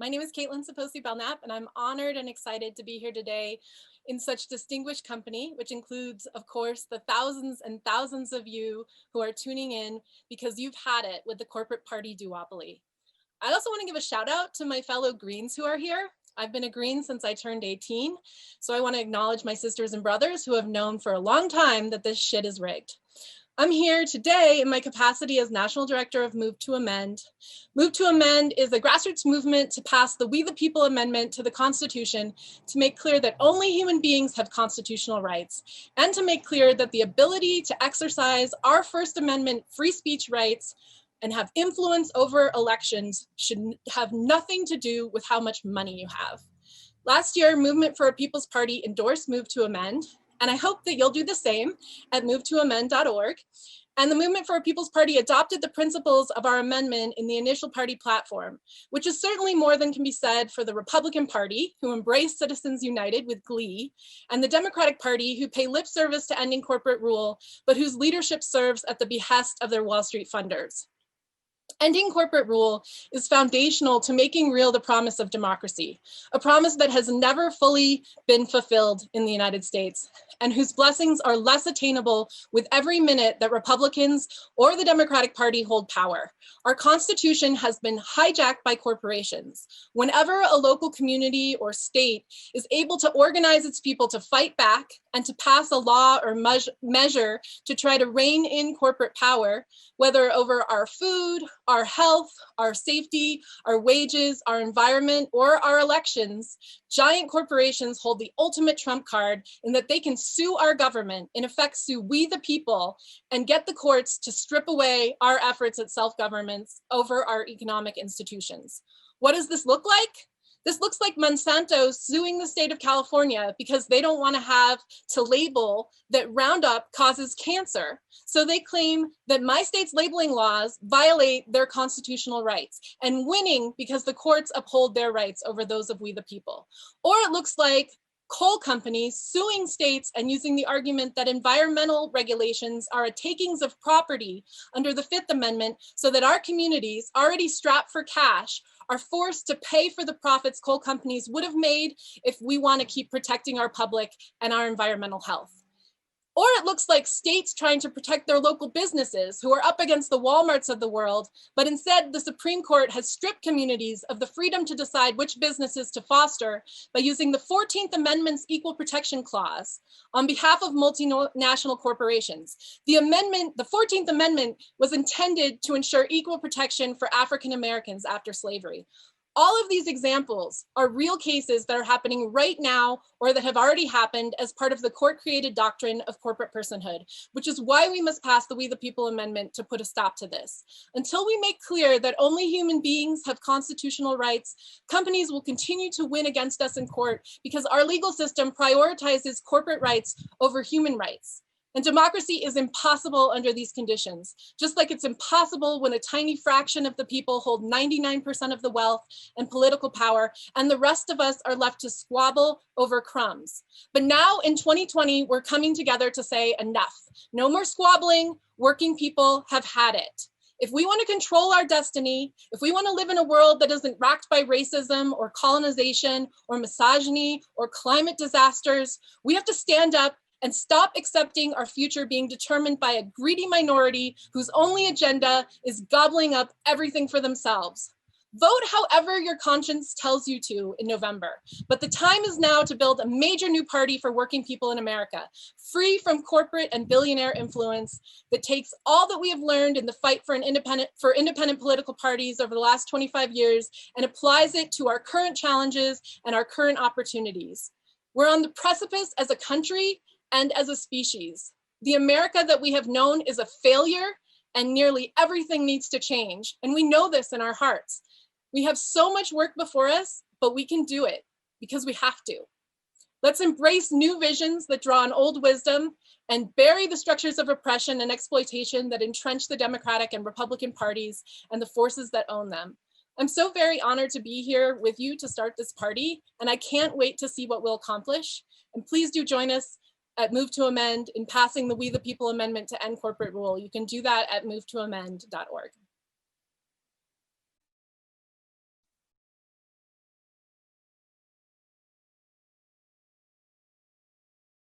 My name is Kaitlin Sopoci-Belknap, and I'm honored and excited to be here today in such distinguished company, which includes, of course, the thousands and thousands of you who are tuning in because you've had it with the corporate party duopoly. I also want to give a shout out to my fellow Greens who are here. I've been a Green since I turned 18, so I want to acknowledge my sisters and brothers who have known for a long time that this shit is rigged. I'm here today in my capacity as National Director of Move to Amend. Move to Amend is a grassroots movement to pass the We the People Amendment to the Constitution to make clear that only human beings have constitutional rights, and to make clear that the ability to exercise our First Amendment free speech rights and have influence over elections should have nothing to do with how much money you have. Last year, Movement for a People's Party endorsed Move to Amend, and I hope that you'll do the same at movetoamend.org. And the Movement for a People's Party adopted the principles of our amendment in the initial party platform, which is certainly more than can be said for the Republican Party, who embrace Citizens United with glee, and the Democratic Party, who pay lip service to ending corporate rule, but whose leadership serves at the behest of their Wall Street funders. Ending corporate rule is foundational to making real the promise of democracy, a promise that has never fully been fulfilled in the United States, and whose blessings are less attainable with every minute that Republicans or the Democratic Party hold power. Our Constitution has been hijacked by corporations. Whenever a local community or state is able to organize its people to fight back and to pass a law or measure to try to rein in corporate power, whether over our food, our health, our safety, our wages, our environment, or our elections, giant corporations hold the ultimate trump card in that they can sue our government, in effect sue we the people, and get the courts to strip away our efforts at self-governance over our economic institutions. What does this look like? This looks like Monsanto suing the state of California because they don't want to have to label that Roundup causes cancer. So they claim that my state's labeling laws violate their constitutional rights, and winning because the courts uphold their rights over those of we the people. Or it looks like coal companies suing states and using the argument that environmental regulations are a takings of property under the Fifth Amendment so that our communities, already strapped for cash, are forced to pay for the profits coal companies would have made if we want to keep protecting our public and our environmental health. Or it looks like states trying to protect their local businesses who are up against the Walmarts of the world, but instead the Supreme Court has stripped communities of the freedom to decide which businesses to foster by using the 14th Amendment's Equal Protection Clause on behalf of multinational corporations. The 14th Amendment was intended to ensure equal protection for African Americans after slavery. All of these examples are real cases that are happening right now or that have already happened as part of the court-created doctrine of corporate personhood, which is why we must pass the We the People Amendment to put a stop to this. Until we make clear that only human beings have constitutional rights, companies will continue to win against us in court because our legal system prioritizes corporate rights over human rights. And democracy is impossible under these conditions, just like it's impossible when a tiny fraction of the people hold 99% of the wealth and political power, and the rest of us are left to squabble over crumbs. But now in 2020, we're coming together to say enough. No more squabbling. Working people have had it. If we want to control our destiny, if we want to live in a world that isn't racked by racism or colonization or misogyny or climate disasters, we have to stand up and stop accepting our future being determined by a greedy minority whose only agenda is gobbling up everything for themselves. Vote however your conscience tells you to in November, but the time is now to build a major new party for working people in America, free from corporate and billionaire influence, that takes all that we have learned in the fight for independent political parties over the last 25 years and applies it to our current challenges and our current opportunities. We're on the precipice as a country and as a species. The America that we have known is a failure, and nearly everything needs to change. And we know this in our hearts. We have so much work before us, but we can do it because we have to. Let's embrace new visions that draw on old wisdom and bury the structures of oppression and exploitation that entrench the Democratic and Republican parties and the forces that own them. I'm so very honored to be here with you to start this party, and I can't wait to see what we'll accomplish. And please do join us at Move to Amend in passing the We the People Amendment to end corporate rule. You can do that at movetoamend.org.